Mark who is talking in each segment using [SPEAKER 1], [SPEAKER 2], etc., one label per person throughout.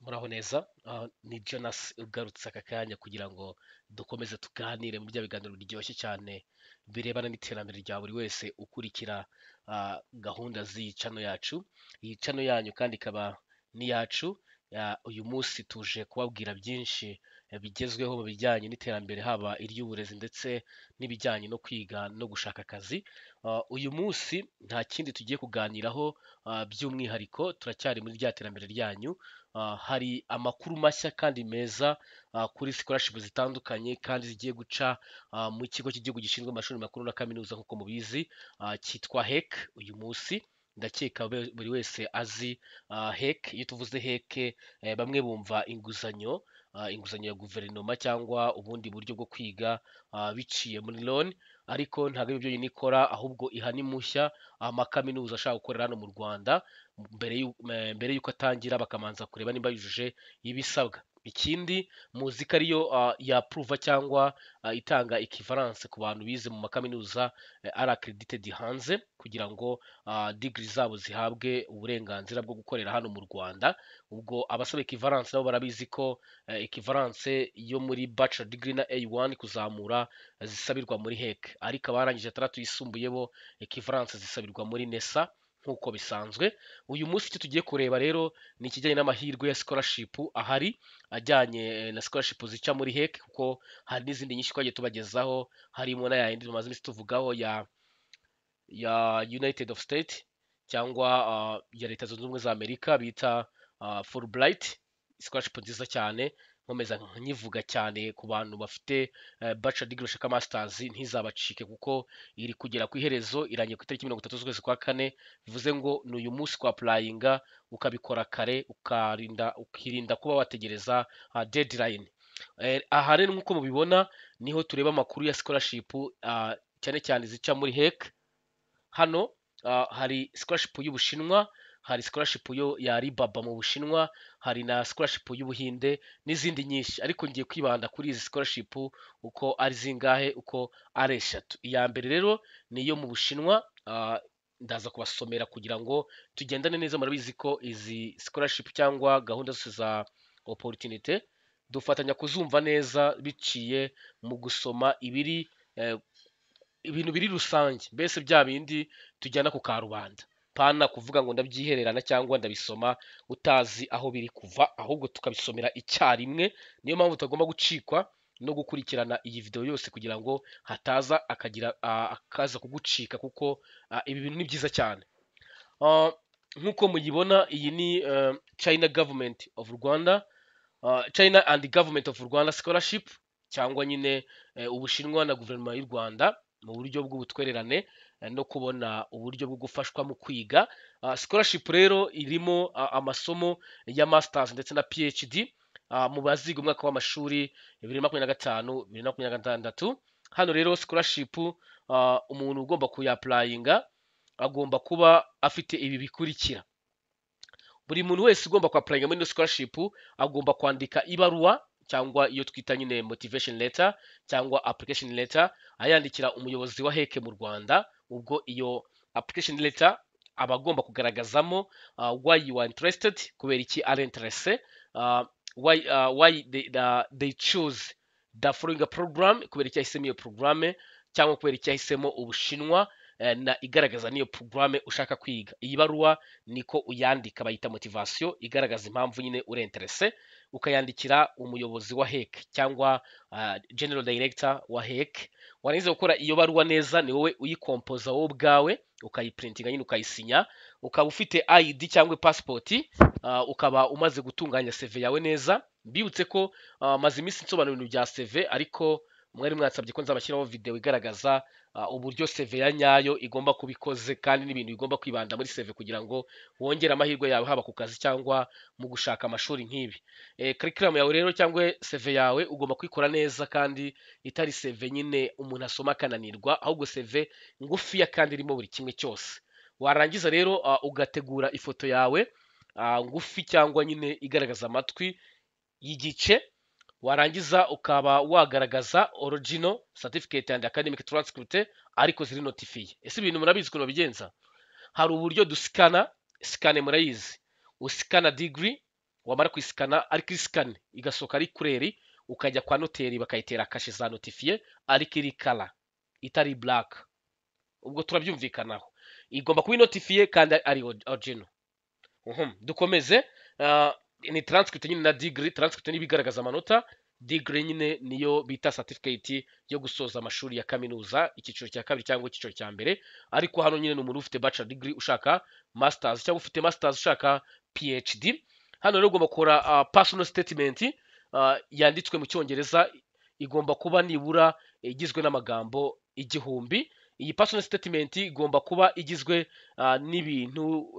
[SPEAKER 1] Muraho neza. Ni Jonas ugarutse aka kanya kugira ngo dukomeze tuganire mu bya biganiro biryoshye cyane birebana n'iterambere rya buri wese ukurikira gahunda z'iyi cano yacu. Iyi cano yanyu kandi ikaba n'iyacu. Uyu munsi tuje kubabwira byinshi bigezweho mu bijyanye n'iterambere, haba iry'uburezi ndetse n'ibijyanye no kwiga no gushaka akazi. Uyu munsi nta kindi tugiye kuganiraho by'umwihariko, turacyari muri rya terambere ryanyu. Hari amakuru mashya kandi meza kuri scholarship zitandukanye kandi zigiye guca mu kigo cy'igihugu gishinzwe amashuri makuru na kaminuza nk'uko mubizi, cyitwa HEC. Uyu munsi ndakeka buri wese azi HEC. Iyo tuvuze HEC, bamwe bumva inguzanyo, inguzanyo ya guverinoma cyangwa ubundi buryo bwo kwiga biciye muri loan, ariko ntabwo ari byo yonyine ikora, ahubwo iha n'impushya amakaminuza ashaka gukorera hano mu Rwanda. Mbere y'uko atangira bakamanza kureba niba yujuje ibisabwa. Ikindi muzi ko ariyo yapuruva cyangwa itanga equivalence ku bantu bize mu makaminuza ari accredited hanze, kugira ngo degree zabo zihabwe uburenganzira bwo gukorera hano mu Rwanda. Ubwo abasaba equivalence nabo barabizi ko equivalence yo muri bachelor degree na A1 kuzamura zisabirwa muri HEC, ariko abarangije atandatu yisumbuye bo equivalence zisabirwa muri NESA nk'uko bisanzwe. Uyu munsi icyo tugiye kureba rero ni ikijyanye n'amahirwe ya scholarship ahari, ajyanye na scholarship zica muri HEC, kuko hari n'izindi nyinshi twagiye tubagezaho, harimo na yindi tumaze iminsi tuvugaho ya United of State cyangwa ya Leta Zunze Ubumwe za Amerika bita Fulbright, scholarship nziza cyane. Nkomeza nkivuga cyane ku bantu bafite bachelor degree bashaka masters, ntizabacike kuko iri kugera ku iherezo, irangiye ku itariki 30 z'ukwezi kwa kane. Bivuze ngo ni uyu munsi kwa applyinga, ukabikora kare, ukirinda kuba wategereza deadline. Aha rero nk'uko mubibona niho tureba amakuru ya scholarship cyane cyane zica muri HEC. Hano hari scholarship y'Ubushinwa, hari scholarship ya Alibaba mu Bushinwa, hari na scholarship y'Ubuhinde n'izindi nyinshi, ariko ngiye kwibanda kuri izi scholarship uko ari zingahe, uko ari eshatu. Iya mbere rero ni iyo mu Bushinwa, ndaza kubasomera kugira ngo tugendane neza. Murabizi ko izi scholarship cyangwa gahunda zose za opportunity dufatanya kuzumva neza biciye mu gusoma ibintu biri rusange, mbese bya bindi tujyana ku karubanda, pana kuvuga ngo ndabyihererana cyangwa ndabisoma utazi aho biri kuva, ahubwo tukabisomera icyarimwe. Niyo mpamvu tutagomba gucikwa no gukurikirana iyi video yose kugira ngo hataza akaza kugucika, kuko ibi bintu ni byiza cyane. Nk'uko muyibona, iyi ni China Government of Rwanda, China and the Government of Rwanda Scholarship, cyangwa nyine Ubushinwa na guverinoma y'u Rwanda mu buryo bw'ubutwererane no kubona uburyo bwo gufashwa mu kwiga. Scholarship rero irimo amasomo ya masters ndetse na PhD mu baziga umwaka w'amashuri 2025 2026. Hano rero scholarship, umuntu ugomba kuyapplyinga agomba kuba afite ibi bikurikira. Buri muntu wese ugomba kuapplyinga muri scholarship agomba kwandika ibaruwa cyangwa iyo twita nyine motivation letter cyangwa application letter, ayandikira umuyobozi wa HEC mu Rwanda. Ubwo iyo application letter aba agomba kugaragazamo why you are interested, kubera iki ari interesse, why they choose the following program, kubera iki yahisemo iyo program, cyangwa kubera iki yahisemo Ubushinwa, na igaragaza niyo program ushaka kwiga. Iyi baruwa niko uyandika, bayita motivation, igaragaza impamvu nyine uri interesse, ukayandikira umuyobozi wa HEC cyangwa general director wa HEC. Warangiza gukora iyo baruwa neza, ni wowe uyikompoza wowe ubwawe, ukayiprintinga nyine ukayisinya, ukaba ufite ID cyangwa passport, ukaba umaze gutunganya CV yawe neza. Mbibutse ko maze iminsi nsobanura ibintu bya CV, ariko mwari mwansabye ko nzabashyiraho video igaragaza uburyo CV ya nyayo igomba kubikoze, kandi n'ibintu bigomba kwibanda muri CV kugira ngo wongere amahirwe yawe haba ku kazi cyangwa mu gushaka amashuri nk'ibi. Curriculum yawe rero cyangwa CV yawe ugomba kwikora neza, kandi itari CV nyine umuntu asoma akananirwa, ahubwo CV ngufiya kandi irimo buri kimwe cyose. Warangiza rero ugategura ifoto yawe ngufi cyangwa nyine igaragaza amatwi y'igice. Warangiza ukaba wagaragaza original certificate and academic transcript ariko ziri notifiye. Ese ibintu murabizi kuno bigenza? Hari uburyo dusikana, scan murayizi, usikana degree, wamara kuyisikana ariko isikane igasohoka ari kureri, ukajya kwa noteri bakayitera kashe za notifiye ariko iri kala itari black. Ubwo turabyumvikanaho, igomba kuba inotifiye kandi ari original. Dukomeze. Ni transcript nyine na degree. Transcript ni bigaragaza amanota, degree nyine niyo bita certificate yo gusoza amashuri ya kaminuza icyiciro cya kabiri cyangwa icyiciro cya mbere. Ariko hano nyine ni umuntu ufite bachelor degree ushaka masters, cyangwa ufite masters ushaka PhD. Hano rero ugomba gukora personal statement yanditswe mu cyongereza, igomba kuba nibura igizwe n'amagambo 1000. Iyi personal statement igomba kuba igizwe n'ibintu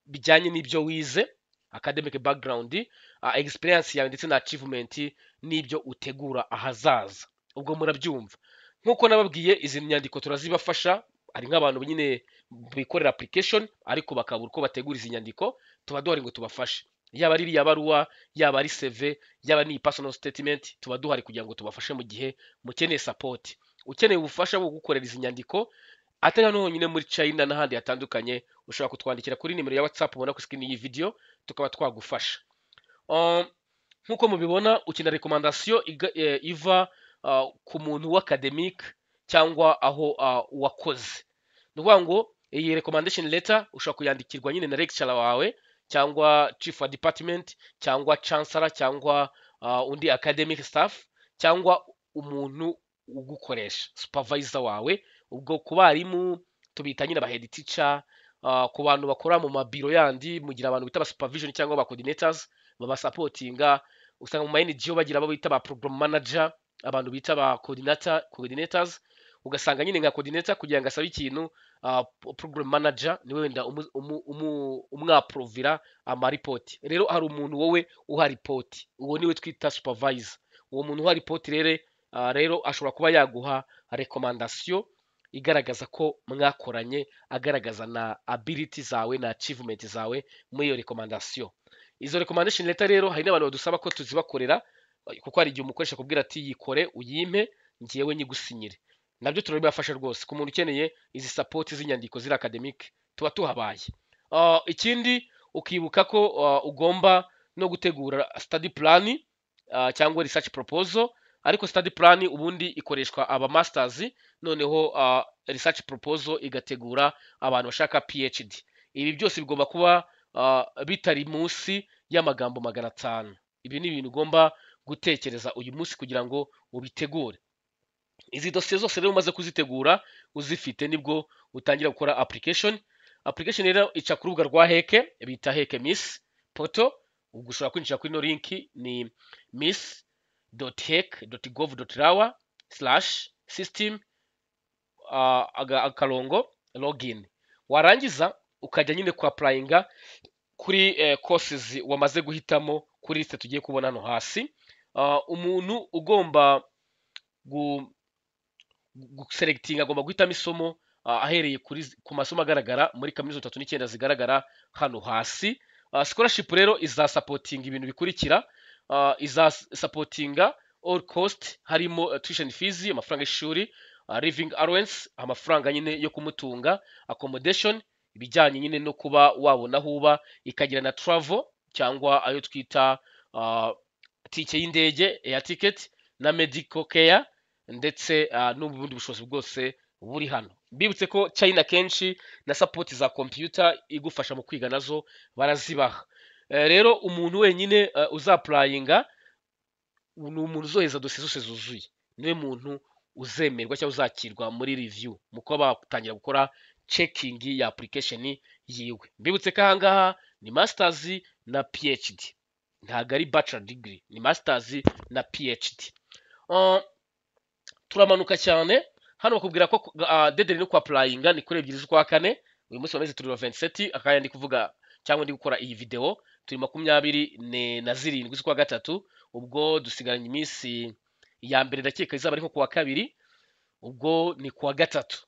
[SPEAKER 1] bijyanye n'ibyo wize, academic background, experience yawe ndetse na achievement n'ibyo utegura ahazaza. Ubwo murabyumva. Nkuko nababwiye, izi nyandiko turazibafasha. Ari nk'abantu nyine bikorera application ariko bakabura uko bategura izi nyandiko, tuba duhari ngo tubafashe. Yaba ari iriya baruwa, yaba ari CV, yaba ni personal statement, tuba duhari kugira ngo tubafashe mu gihe mukeneye support. Ukeneye ubufasha bwo gukorera izi nyandiko atari hano honyine muri China n'ahandi hatandukanye, ushobora kutwandikira kuri nimero ya WhatsApp ubona ku screen y'iyi video, tukaba twagufasha. Nkuko mubibona, ukina recommendation iva ku muntu w'academic cyangwa aho wakoze. Ni ukuvuga ngo iyi recommendation letter ushobora kuyandikirwa nyine na lecturer wawe, cyangwa chief wa department, cyangwa chancellor, cyangwa undi academic staff, cyangwa umuntu ugukoresha supervisor wawe. Ubwo ku barimu tubita nyine aba head teacher, ku bantu bakora mu mabiro yandi mugira abantu bita aba supervision cyangwa aba coordinators baba supportinga. Usanga mu NGO bagira abo bita aba program manager, abantu bita aba coordinators. Ugasanga nyine nka coordinator kugira ngo asabe ikintu, program manager niwe wenda umwaprovira ama report. Rero hari umuntu wowe uha report, uwo niwe twita supervisor. Uwo muntu uha report rero ashobora kuba yaguha recommendation igaragaza ko mwakoranye, agaragaza na ability zawe na achievement zawe muri iyo recommendation. Izo recommendation letter rero hari n'abantu badusaba ko tuzibakorera, kuko hari igihe umukoresha kubwira ati yikore uyimpe ngiyewe nyigusinyire. Nabyo turabibafasha rwose. Ku muntu ukeneye izi support z'inyandiko ziri academic tuba tuhabaye. Ikindi ukibuka ko ugomba no gutegura study plan cyangwa research proposal. Ariko study plan ubundi ikoreshwa aba masters, noneho research proposal igategura abantu bashaka PhD. Ibi byose bigomba kuba bitari munsi y'amagambo 500. Ibi ni ibintu ugomba gutekereza uyu munsi kugira ngo ubitegure. Izi dosiye zose rero umaze kuzitegura uzifite, nibwo utangira gukora application. Application rero ica ku rubuga rwa Heke, bita Heke Miss Portal. Ubwo ushobora kwinjira kuri no link ni miss.heke.gov.rw/system login. Warangiza ukajya nyine ku applyinga kuri courses wamaze guhitamo kuri liste tugiye kubona hano hasi. Umuntu ugomba guselectinga agomba guhitamo isomo ahereye ku masomo agaragara muri kaminuza 39 zigaragara hano hasi. Scholarship rero iza supporting ibintu bikurikira. Iza supportinga all cost, harimo tuition fees, amafaranga y'ishuri, living allowance, amafaranga nyine yo kumutunga, accommodation, ibijyanye nyine no kuba wabona aho uba, ikagira na travel cyangwa ayo twita tike y'indege, air ticket, na medical care, ndetse n'ubundi bushobozi bwose buri hano. Bibutse ko China kenshi na support za computer igufasha mu kwiga nazo barazibaha. Rero umuntu wenyine uzapplyinga ni umuntu uzoheza dosiye zose zuzuye, niwe muntu uzemerwa cyangwa uzakirwa muri review mu kuba batangira gukora checking ya application yiwe. Mbibutse ko ahangaha ni masters na PhD, ntago ari bachelor degree, ni masters na PhD. Turamanuka cyane hano bakubwira ko deadline no applyinga ni kuri 2 z'ukwa kane. Uyu munsi wameze turi 27, akaya ndi kuvuga cyangwa ndi gukora iyi video turi 27 z'ukwa gatatu. Ubwo dusigaranye iminsi ya mbere ndakeka izaba ari nko kuwa kabiri, ubwo ni kuwa gatatu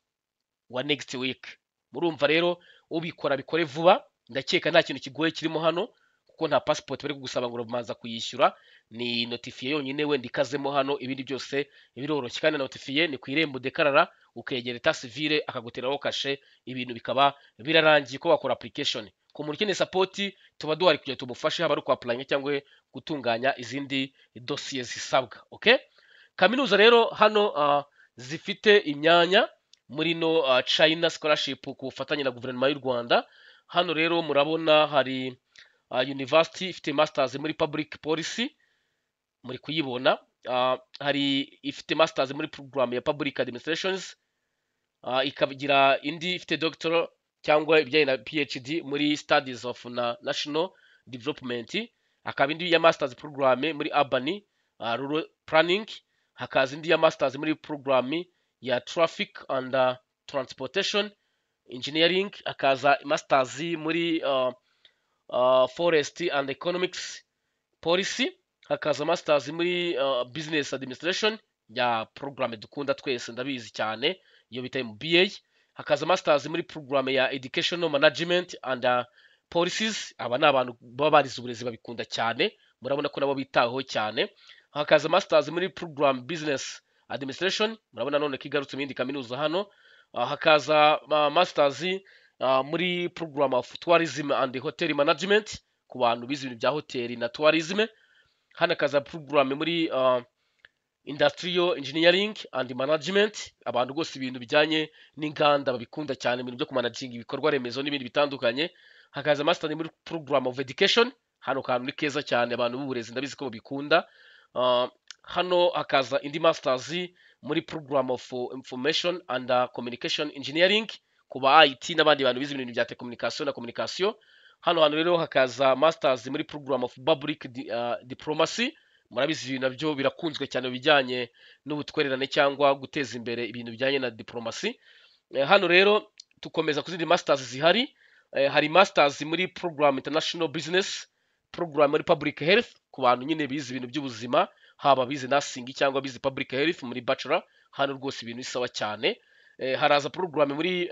[SPEAKER 1] wa next week. Murumva rero ubikora bikore vuba, ndakeka nta kintu kigoye kirimo hano kuko nta passport bari kugusaba ngo urabanza kuyishyura, ni notifiye yonyine wenda ikazemo hano, ibindi byose biroroshye. Kandi notifiye ni ku irembo dekarara, ukegera etat civile akaguteraho kashe, ibintu bikaba birarangiye ko wakora application. Ku muntu ukeneye support tuba duhari kugira tumufashe, haba ari ku applying cyangwa gutunganya izindi dosiye zisabwa. Okay, kaminuza rero hano zifite imyanya muri no China scholarship ku bufatanye na guverinoma y'u Rwanda. Hano rero murabona hari university ifite masters muri public policy, muri kuyibona. Hari ifite masters muri program ya public administrations, ikagira indi ifite doctor cyangwa ibijyanye na PhD muri studies of national development, hakaba indi ya masters program muri urban rural planning, hakaza indi ya masters muri program ya traffic and transportation engineering, hakaza masters muri forest and economics policy, hakaza masters muri business administration ya program dukunda twese ndabizi cyane iyo bita MBA, hakaza masters muri program ya educational management and policies. Aba ni abantu baba barize uburezi babikunda cyane, murabona ko nabo bitaho cyane. Hakaza masters muri program business administration, murabona none kigarutse mu kaminuza hano. Hakaza masters muri program of tourism and hotel management ku bantu bize ibintu bya hoteli na tourism. Hano hakaza program muri industrial engineering and management, abantu rwose ibintu bijyanye n'inganda babikunda cyane, ibintu byo kumanaginga ibikorwa remezo n'ibindi bitandukanye. Hakaza master muri program of education, hano kantu ni keza cyane, abantu b'uburezi ndabizi ko babikunda. Hano hakaza indi masters muri program of information and communication engineering ku ba IT n'abandi bantu bize ibintu bya telecommunication na communication. Hano rero hakaza masters muri program of public diplomacy, murabizi ibintu nabyo birakunzwe cyane bijyanye n'ubutwererane cyangwa guteza imbere ibintu bijyanye na diplomasi. Hano rero tukomeza kuzindi masters zihari. Hari masters muri program international business, program muri public health ku bantu nyine bize ibintu by'ubuzima, haba bize nursing cyangwa bize public health muri bachelor. Hano rwose ibintu bisawa cyane. Haraza program muri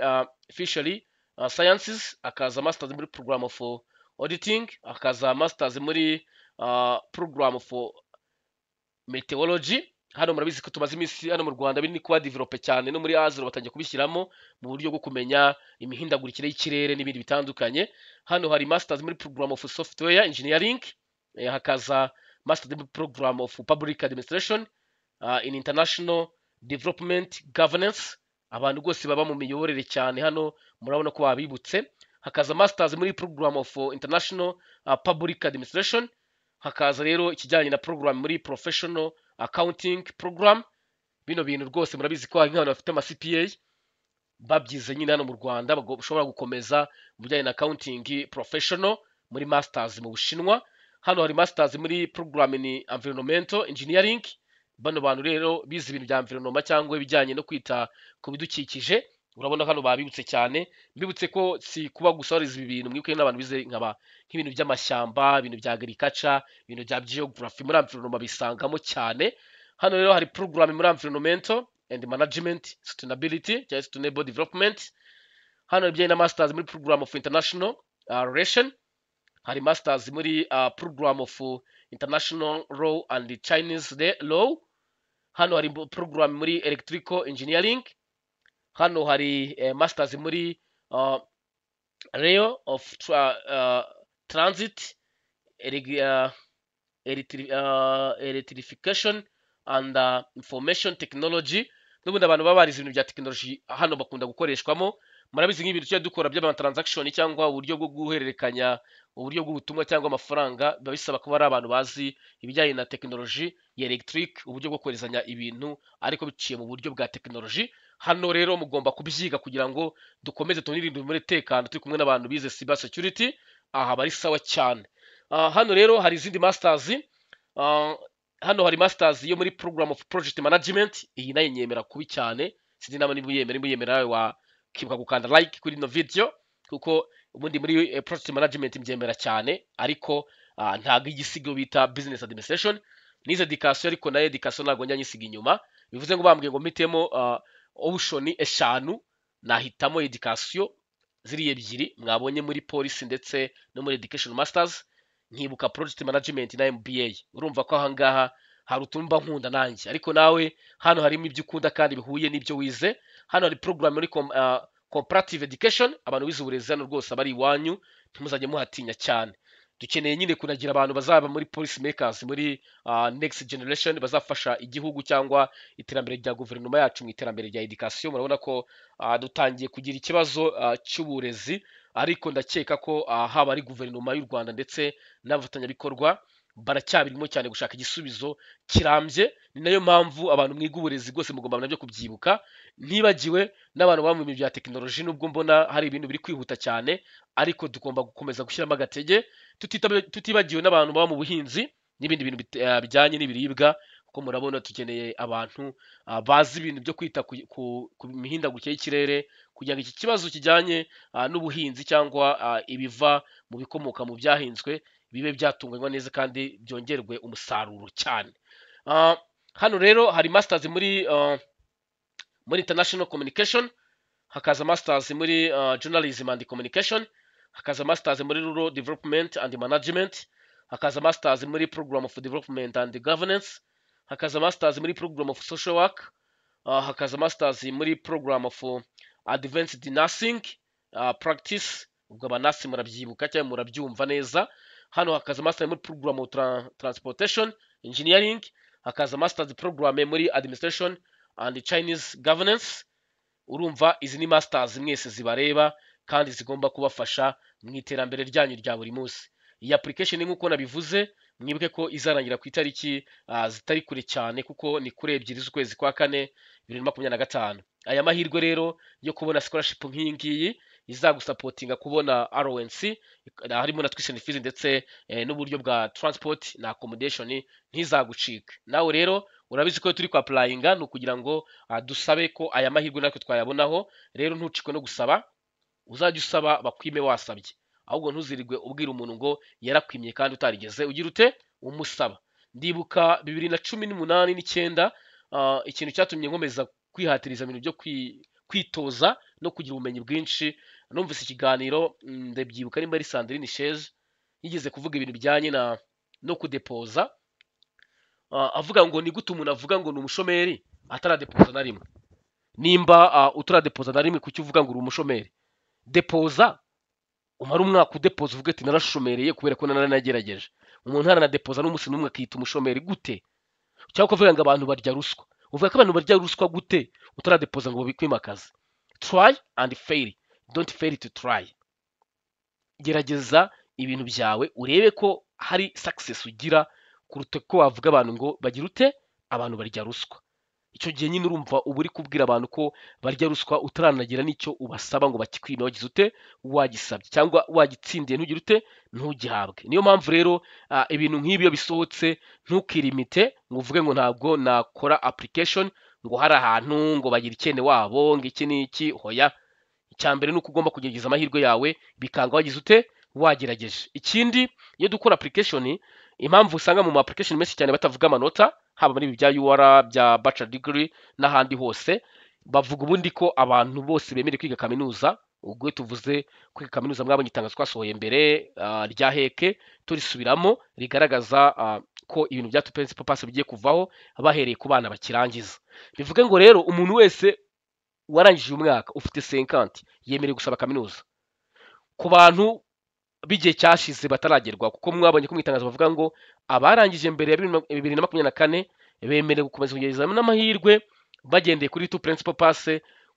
[SPEAKER 1] fishery sciences, akaza masters muri program of auditing, akaza masters muri program for meteorology. Hano murabizi ko tumaze iminsi hano mu Rwanda biri kuba develope cyane, no muri Asia batangiye kubishyiramo mu buryo bwo kumenya imihindagurikire y'ikirere n'ibindi bitandukanye. Hano hari masters muri program of software engineering, hakaza masters muri program of public administration in international development governance, abantu rwose baba mu miyoborere cyane, hano murabona ko babibutse. Hakaza masters muri program of international public administration, hakaza rero ikijyanye na program muri professional accounting program. Bino bintu rwose murabizi ko hari nk'abantu bafite ama CPA babyize nyine hano mu Rwanda bashobora gukomeza mu bijyanye na accounting professional muri masters mu Bushinwa. Hano hari masters muri program in environmental engineering, bano bantu rero bize ibintu bya environment cyangwa ibijyanye no kwita ku bidukikije. Urabona hano babibutse cyane, mbibutse ko si kuba gusa warize ibi bintu, mwibuke n'abantu bize nk'ibintu by'amashyamba, ibintu bya agriculture, ibintu bya geography, muri environment bisangamo cyane. Hano rero hari program muri environmental and management sustainability cyangwa sustainable development. Hano ibijyanye na masters muri program of international relation, hari masters muri program of international law and Chinese law. Hano hari program muri electrical engineering. Hano hari masters muri rail of transit, electrification and information technology. N'ubundi abantu baba barize ibintu bya technology hano bakunda gukoreshwamo. Murabizi nk'ibintu cyo dukora by'ama transaction cyangwa uburyo bwo guhererekanya uburyo bw'ubutumwa cyangwa amafaranga, biba bisaba kuba ari abantu bazi ibijyanye na technology ya electric, uburyo bwo koherezanya ibintu ariko biciye mu buryo bwa technology. Hano rero mugomba kubyiga kugira ngo dukomeze tunirinde umutekano turi kumwe n'abantu bize cyber security. Aha bari sawa cyane. Hano rero hari izindi masters. Hano hari masters yo muri program of project management, iyi nayo nyemera kubi cyane, sinzi naba niba uyemera nawe wakibuka gukanda like kuri no video, kuko ubundi muri project management mbyemera cyane, ariko ntago igisigo bita business administration. Nize education ariko nayo education ntago njya nyisiga inyuma, bivuze ngo bambwiye ngo mitemo option eshanu, nahitamo education ziri ebyiri mwabonye muri policy ndetse no muri education masters. nkibuka project management na MBA. Urumva ko ahangaha hari utumba nkunda nanjye, ariko nawe hano harimo ibyo ukunda kandi bihuye n'ibyo wize. Hano hari program muri comparative education, abantu bize uburezi hano rwose abari iwanyu ntimuzajye muhatinya cyane. Dukeneye nyine kunagira abantu bazaba muri policy makers, muri next generation, bazafasha igihugu cyangwa iterambere rya guverinoma yacu mu iterambere rya education. Murabona ko dutangiye kugira ikibazo cy'uburezi, ariko ndakeka ko haba ari guverinoma y'u Rwanda ndetse n'abafatanyabikorwa baracyabirimo cyane gushaka igisubizo kirambye. Ni nayo mpamvu abantu mwiga uburezi rwose mugomba nabyo kubyibuka, ntibagiwe n'abantu baba mu bintu bya tekinoloji. Nubwo mbona hari ibintu biri kwihuta cyane, ariko tugomba gukomeza gushyiramo agatege, tutibagiwe n'abantu baba mu buhinzi n'ibindi bintu bijyanye n'ibiribwa, kuko murabona tukeneye abantu bazi ibintu byo kwita ku mihindagurikire y'ikirere, kugira ngo iki kibazo kijyanye n'ubuhinzi cyangwa ibiva mu bikomoka mu byahinzwe bibe byatunganywa neza kandi byongerwe umusaruro cyane. Hano rero hari masters muri international communication, hakaza masters muri journalism and communication, hakaza masters muri rural development and management, hakaza masters muri program of development and governance, hakaza masters muri program of social work, hakaza masters muri program of advanced nursing practice. Ubwo abanasi murabyibuka cyangwa murabyumva neza. Hano hakaza masters muri program of transportation engineering, hakaza masters program muri administration and Chinese governance. Urumva izi ni masters mwese zibareba kandi zigomba kubafasha mu iterambere ryanyu rya buri munsi. Iyi application nk'uko nabivuze, mwibuke ko izarangira ku itariki zitari kure cyane, kuko ni kuri 2 z'ukwezi kwa 4 2025. Aya mahirwe rero yo kubona scholarship nk'iyi ngiyi izagusapotinga kubona RONC, harimo na tuition fees ndetse n'uburyo bwa transport na accommodation, ntizagucika. Nawe rero urabizi ko turi kwa applyinga no kugira ngo dusabe ko aya mahirwe natwe twayabonaho. Rero ntucikwe no gusaba, uzajya usaba bakwime wasabye, ahubwo ntuzirirwe ubwira umuntu ngo yarakwimye kandi utarigeze ugira ute umusaba. Ndibuka 2018 9 ikintu cyatumye nkomeza kwihatiriza ibintu byo kwitoza no kugira ubumenyi bwinshi. Numvise ikiganiro ndabyibuka nimba ari Sandrine Sheze yigeze kuvuga ibintu bijyanye no kudepoza, avuga ngo ni gute umuntu avuga ngo ni umushomeri ataradepoza na rimwe. Nimba utaradepoza na rimwe, kuki uvuga ngo uri umushomeri? Depoza, umara umwaka udepoza uvuga ati narashomereye kubera ko nagerageje. Umuntu aranadepoza n'umunsi n'umwe akita umushomeri gute? Cyangwa kuvuga ngo abantu barya ruswa, uvuga ko abantu barya ruswa gute utaradepoza ngo bikwimakaze? Try and fail, don't fail to try. Gerageza ibintu byawe urebe ko hari success ugira, kuruta ko wavuga abantu ngo bagira ute abantu barya ruswa. Icyo gihe nyine urumva uba uri kubwira abantu ko barya ruswa utaranagira n'icyo ubasaba ngo bakikwime wagize ute wagisabye, cyangwa wagitsindiye ntugire ute ntugihabwe. Niyo mpamvu rero ibintu nk'ibi iyo bisohotse ntukirimite ngo uvuge ngo ntabwo nakora application ngo hari ahantu ngo bagira ikene wabo ngo iki n'iki. Hoya, icyambere nuko ugomba kugerageza amahirwe yawe bikanga wagize ute wagerageje. Ikindi, iyo dukora application, impamvu usanga mu application menshi cyane batavuga amanota, haba muri bya UR bya bachelor degree n'ahandi hose, bavuga ubundi ko abantu bose bemerewe kwiga kaminuza. Ubwo tuvuze kwiga kaminuza, mwabonye itangazo twasohoye mbere rya heke turisubiramo rigaragaza ko ibintu bya principal pass bigiye kuvaho bahereye ku bana bakirangiza. Bivuga ngo rero umuntu wese warangije umwaka ufite 50 yemerewe gusaba kaminuza. Ku bantu bigiye cyashize bataragerwa, kuko mwabonye ko mwitangazo bavuga ngo abarangije mbere ya 2024 bemerewe gukomeza kugereza n'amahirwe bagendeye kuri principal pass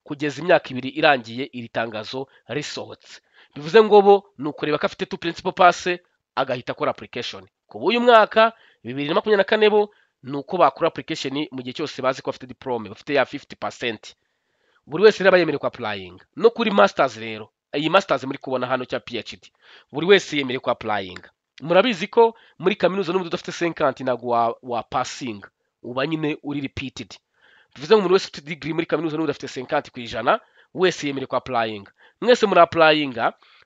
[SPEAKER 1] kugeza imyaka 2 irangiye iri tangazo risohotse. Bivuze ngo bo nukureba ko afite principal pass agahita akora application. Ku uyu mwaka 2024 bo nuko bakora application mu gihe cyose bazi ko afite diplome, bafite ya 50%. Buri wese rero yemerewe ku applying. No kuri masters rero, iyi masters muri kubona hano cya PhD, buri wese yemerewe ku applying. Murabizi ko muri kaminuza n'umuntu udafite 50 ntago wa passing, uba nyine uri repeated. Bivuze ngo umuntu wese ufite degree muri kaminuza n'umuntu udafite 50% wese yemerewe ku applying. Mwese muri applying,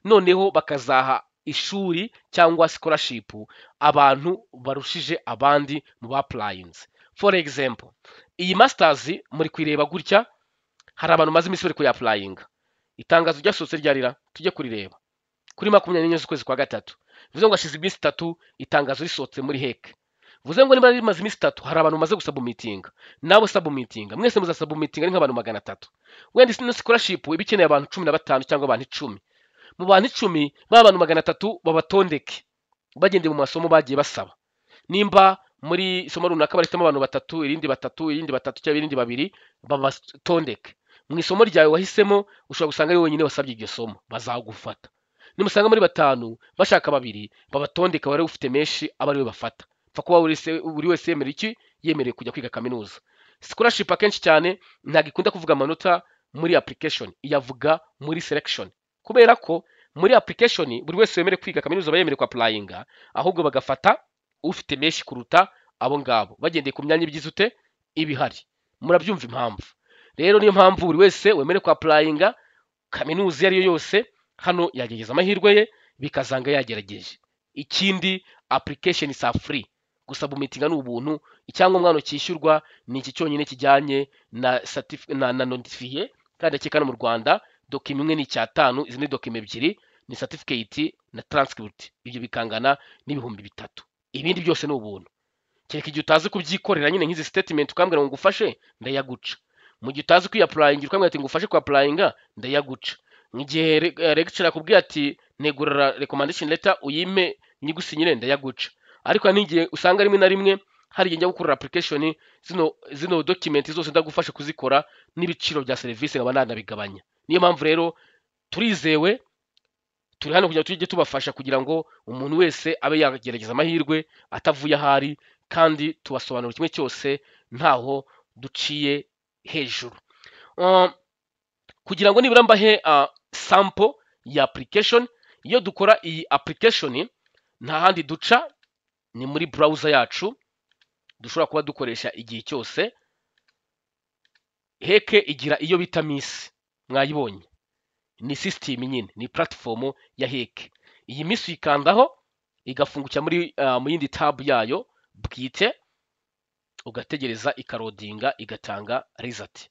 [SPEAKER 1] noneho bakazaha ishuri cyangwa scholarship abantu barushije abandi mu applyings. For example, iyi masters muri kwireba gutya, hari abantu maze iminsi bari ku applying. Itangazo ryasohotse ryarira, tujye kurireba kuri 24 z'ukwezi kwa 3. bivuze ngo hashize iminsi 3 itangazo risohotse muri heke, bivuze ngo niba rimaze iminsi 3 hari abantu bamaze gusabumitinga, nabo sabumitinga mwese muzasabumitinga ari nk'abantu 300. wenda ino scholarship iba ikeneye abantu 15 cyangwa abantu 10. mu bantu 10 b'abantu 300 babatondeke bagendeye mu masomo bagiye basaba. Nimba muri isomo runaka barifitemo abantu 3, irindi 3, irindi 3 cyangwa irindi 2, babatondeke. Mu isomo ryawe wahisemo ushobora gusanga ari wenyine wasabye iryo somo, bazagufata. Nimusanga muri 5 bashaka 2, babatondeka wari ufite menshi aba ari we bafata. Pfa kuba buri wese yemera iki, yemereye kujya kwiga kaminuza. Scholarship akenshi cyane ntabwo ikunda kuvuga amanota muri application, iyavuga muri selection, kubera ko muri application buri wese wemerewe kwiga kaminuza bayemerewe ku applyinga, ahubwo bagafata ufite menshi kuruta abo ngabo bagendeye ku myanya ibigize ute ibihari. Murabyumva impamvu rero, niyo mpamvu buri wese wemerewe ku applyinga kaminuza iyo ari yo yose hano yagerageza amahirwe ye bikazanga yagerageje. Ikindi application is free, gusabumitinga ni ubuntu. Icyangombwa hano cyishyurwa ni iki cyonyine kijyanye na notifiye, kandi akeka no mu Rwanda document imwe ni 5, izindi document ebyiri ni certificate na transcript, ibyo bikangana n'ibihumbi 3. Ibindi byose ni ubuntu, kereka igihe utazi kubyikorera nyine nk'izi statement ukambwira ngo ngufashe ndayaguca. Mu gihe utazi kwiapplyinga ukambwira ati ngufashe ku applyinga ndayaguca. Mu gihe lecturer akubwiye ati negura recommendation letter uyime nyigusinyire ndayaguca. Ariko n'igihe usanga rimwe na rimwe hari igihe njya gukora application zino document zose ndagufasha kuzikora n'ibiciro bya service nkaba nanabigabanya. Niyo mpamvu rero turizewe, turi hano kugira tujye tubafasha kugira ngo umuntu wese abe yagerageza amahirwe atavuye ahari, kandi tubasobanura kimwe cyose ntaho duciye hejuru. Kugira ngo nibura mbahe sample ya application. Iyo dukora iyi application nta handi duca, ni muri browser yacu dushobora kuba dukoresha igihe cyose. Heke igira iyo bita Miss, mwayibonye, ni system nyine, ni platform ya heke. Iyi Miss uyikandaho igafungukira mu yindi tab yayo bwite, ugategereza ikarodinga igatanga result.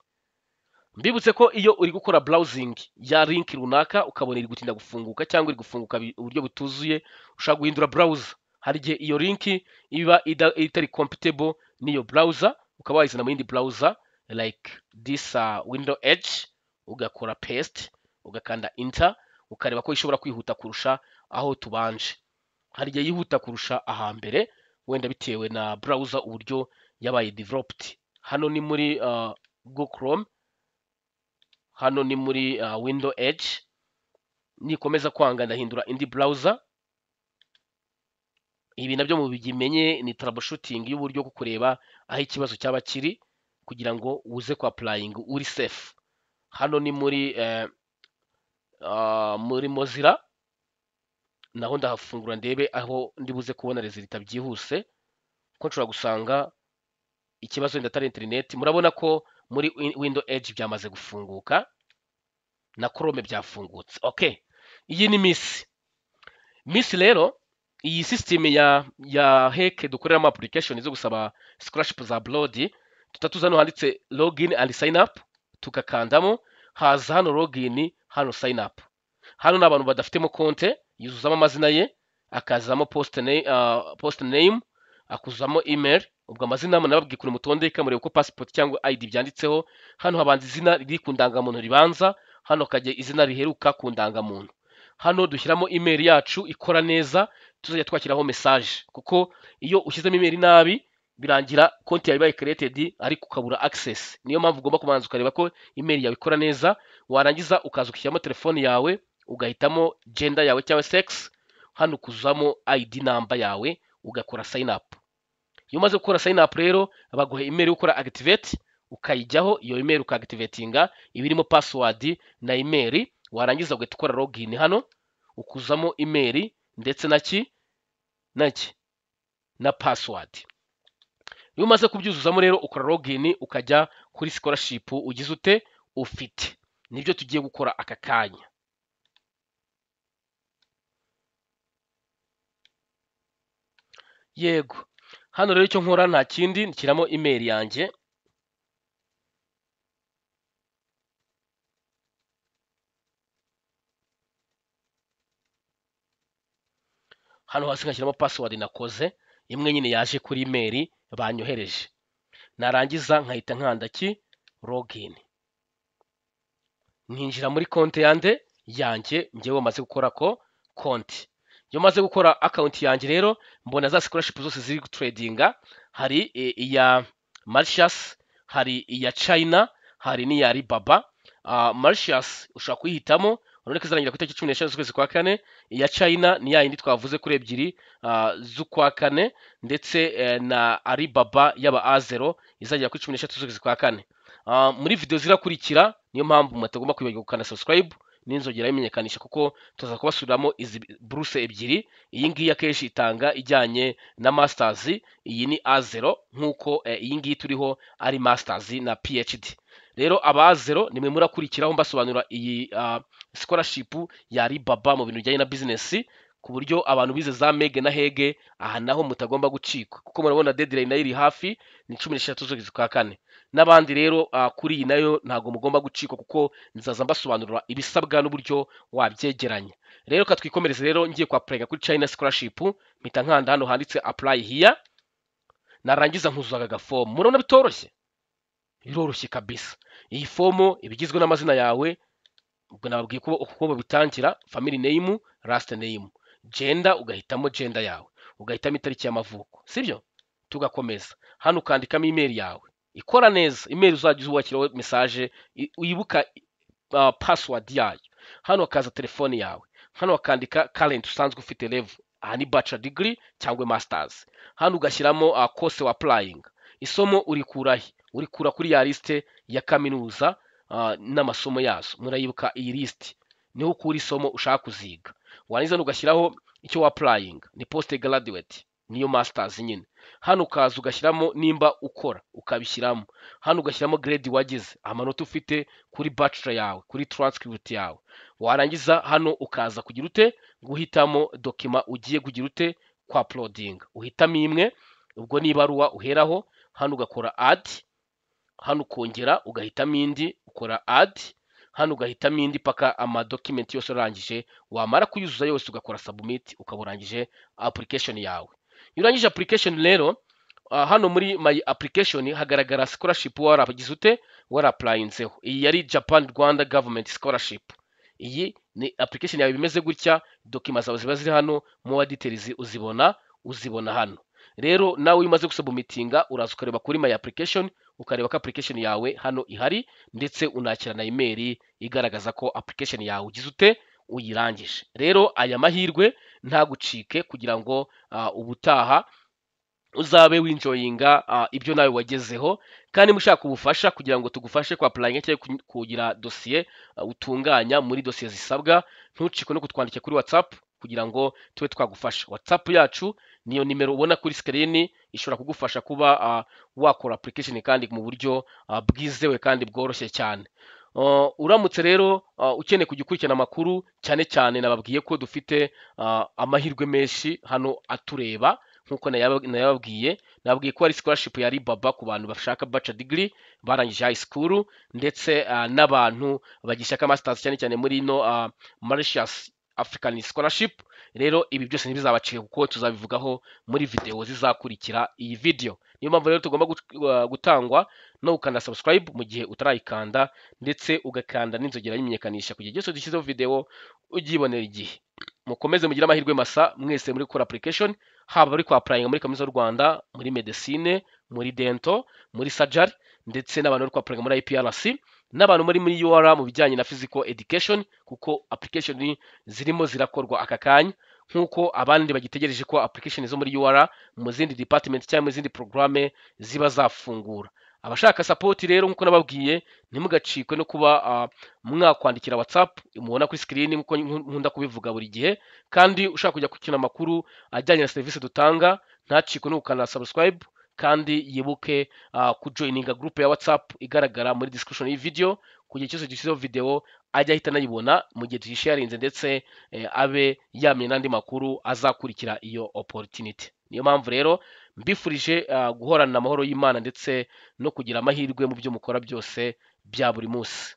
[SPEAKER 1] Mbibutse ko iyo uri gukora browsing ya link runaka ukabona iri gutinda gufunguka cyangwa iri gufunguka uburyo butuzuye, ushaka guhindura browser. Hari igihe iyo link iba itari compatible n'iyo browser, ukaba wayizana mu yindi browser like this window edge, ugakora paste, ugakanda enter, ukareba ko ishobora kwihuta kurusha aho tubanje. Hari igihe yihuta kurusha ahambere, wenda bitewe na browser uburyo yabaye developed. Hano ni muri Google Chrome, hano ni muri window edge. Nikomeza kwanga ndahindura indi browser. Ibi nabyo mu bigimenye ni troubleshooting y'uburyo bwo kureba aho ikibazo cyaba kiri kugira ngo uze ku applying uri safe. Hano ni muri Mozilla, naho ndahafungura ndebe aho ndibuze kubona result byihuse, ko nshobora gusanga ikibazo ndatari internet. Murabona ko muri window edge byamaze gufunguka na Chrome byafungutse. Okay, iyi ni Miss rero. Iyi system ya heke dukoreramo application zo gusaba scholarship za abroad, tutatuza hano handitse login and sign up, tukakandamo haza hano login, hano sign up. Hano n'abantu badafitemo konte yuzuzamo amazina ye, akazamo post name, akuzamo email. Ubwo amazina nababwiye kuri mutondeka murebe ko passport cyangwa ID byanditseho. Hano habanza izina riri ku ndangamuntu ribanza, hano kajya izina riheruka ku ndangamuntu. Hano dushyiramo email yacu ikora neza, tuzajya twakiraho message, kuko iyo ushyizemo email nabi birangira konti yawe ibaye created ariko ukabura access. Niyo mpamvu ugomba kubanza ukareba ko email yawe ikora neza, warangiza ukaza ukishyiramo telefone yawe, ugahitamo gender yawe cyangwa sex, hano ukuzamo ID number yawe, ugakora sign up. Iyo umaze gukora sign up rero baguha email ukora activate, ukayijyaho iyo email ukaactivatinga ibirimo password na email. Warangiza ugahita ukora login, hano ukuzamo email ndetse na password. Iyo umaze kubyuzuzamo rero ukora login, ukajya kuri scholarship ugize ute ufite. Nibyo tugiye gukora aka kanya. Yego, hano rero icyo nkora nta kindi, nshyiramo email yanjye. hano hasi nkashyiramo password nakoze imwe nyine yaje kuri email banyohereje, narangiza nkahita nkanda login, nkinjira muri konti yanjye njyewe wamaze gukora konti. Iyo maze gukora account yanjye rero mbona za scholarship zose ziri tradinga, hari iya Mauritius, hari iya China, hari n'iya Alibaba. Mauritius ushobora kuyihitamo, urabona ko izarangira ku itariki 15 z'ukwezi kwa kane. Iya China ni ya yindi twavuze kuri ebyiri z'ukwa kane, ndetse na Alibaba yaba A0 izagera kuri 13 z'ukwezi kwa kane. Muri video zirakurikira, niyo mpamvu mutagomba kwibagirwa gukanda subscribe n'inzogera y'imenyekanisha, kuko tuza kubasubiriramo izi buruse ebyiri. Iyi ngiyi akenshi itanga ijyanye na masters, iyi ni A0 nk'uko iyi ngiyi turiho ari masters na PhD. Rero aba A0 nimwe murakurikiraho mbasobanura iyi scholarship ya Alibaba mu bintu bijyanye na business, ku buryo abantu bize za Mege na Hege aha naho mutagomba gucikwa, kuko murabona deadline nayo iri hafi, ni 16 z'ukwezi kwa kane. N'abandi rero kuri iyi nayo ntago mugomba gucikwa, kuko nzaza mbasobanurira ibisabwa n'uburyo wabyegeranya. Rero katwikomereze rero, ngiye kwa apply kuri China scholarship, mpita nkanda hano handitse apply here, narangiza nkuzuza aka form. Murabona bitoroshye, biroroshye kabisa. Iyi form ibigizwe n'amazina yawe, ubwo nababwiye uko babitangira, family name, last name, gender ugahitamo gender yawe, ugahitamo itariki y'amavuko, sibyo? Tugakomeza hano ukandikamo email yawe ikora neza, email uzajya ubakiraho message, uyibuka password yayo. Hano hakaza telefone yawe, hano wakandika current usanzwe ufite level, aha ni bachelor degree cyangwa masters. Hano ugashyiramo course wa applying, isomo urikura kuri ya liste ya kaminuza n'amasomo yazo. Murayibuka iyi list niho ukura isomo ushaka kuziga. Warangiza ugashyiraho icyo wa applying, ni post graduate niyo masters nyine. Hano ukaza ugashyiramo nimba ukora ukabishyiramo. Hano ugashyiramo grade wagize, amanota ufite kuri bachelor yawe, kuri transcript yawe. Warangiza hano ukaza kugira ute guhitamo document ugiye kugira ute kwa uploading, uhitamo imwe, ubwo ni ibaruwa uheraho. Hano ugakora add, hano ukongera ugahitamo indi ukora add, hano ugahitamo indi paka amadocument yose urangije. Wamara kuyuzuza yose ugakora submit, ukaburangije application yawe. Iyo urangije application rero, hano muri my application hagaragara scholarship waragize ute warapplyinzeho. Iyi yari Japan Rwanda Government Scholarship. Iyi ni application yawe bimeze gutya, documents zawe ziba ziri hano, more details uzibona hano. Rero nawe umaze gusubmitinga uraza ukareba kuri my application, ukareba ko application yawe hano ihari, ndetse unakira na email igaragaza ko application yawe ugize ute uyirangije. Rero aya mahirwe ntagucike, kugira ngo ubutaha uzabe winjoyinga ibyo nawe wagezeho. Kandi mushaka ubufasha kugira ngo tugufashe kwa applying cyangwa kugira dossier utunganya muri dossier zisabwa, ntucikwe no kutwandikira kuri WhatsApp kugira ngo tube twagufasha. WhatsApp yacu niyo nimero ubona kuri screen, ishobora kugufasha kuba wakora application kandi mu buryo bwizewe kandi bworoshye cyane. Uramutse rero ukeneye kujya ukurikirana amakuru, cyane cyane nababwiye ko dufite amahirwe menshi hano atureba, nkuko nababwiye ko ari scholarship ya Alibaba ku bantu bashaka bachelor degree barangije high school, ndetse n'abantu bagishaka masters, cyane cyane muri no Mauritius African Scholarship. Rero ibi byose ntibizabacike, kuko tuzabivugaho muri video zizakurikira iyi video. Niyo mpamvu rero tugomba gutangwa no gukanda subscribe mu gihe utarayikanda, ndetse ugakanda n'inzogera y'imenyekanisha kugira byose dushyizeho video ugibonera igihe. Mukomeze mugire amahirwe masa mwese muri gukora application, haba bari kwa applying muri Kaminuza y'u Rwanda, muri medicine, muri dental, muri surgery, ndetse n'abantu bari kwa applying muri IPRC, n'abantu muri UR mu bijyanye na physical education, kuko application zirimo zirakorwa aka kanya, nkuko abandi bagitegereje ko application zo muri UR mu zindi department cyangwa mu zindi programme ziba zafungura. Abashaka support rero nkuko nababwiye, ntimugacikwe no kuba mwakwandikira WhatsApp mubona kuri screen nkuko nkunda kubivuga buri gihe. Kandi ushaka kujya kukina amakuru ajyanye na service dutanga, ntacikwe no gukanda subscribe, kandi yibuke kujoininga group ya WhatsApp igaragara muri description y'iyi video, kugira cyose dushyizeho video ajya ahita nayibona mu gihe tuyisharinze, ndetse abe yamenye n'andi makuru azakurikira iyo opportunity. Niyo mpamvu rero mbifurije guhorana amahoro y'Imana, ndetse no kugira amahirwe mu byo mukora byose bya buri munsi.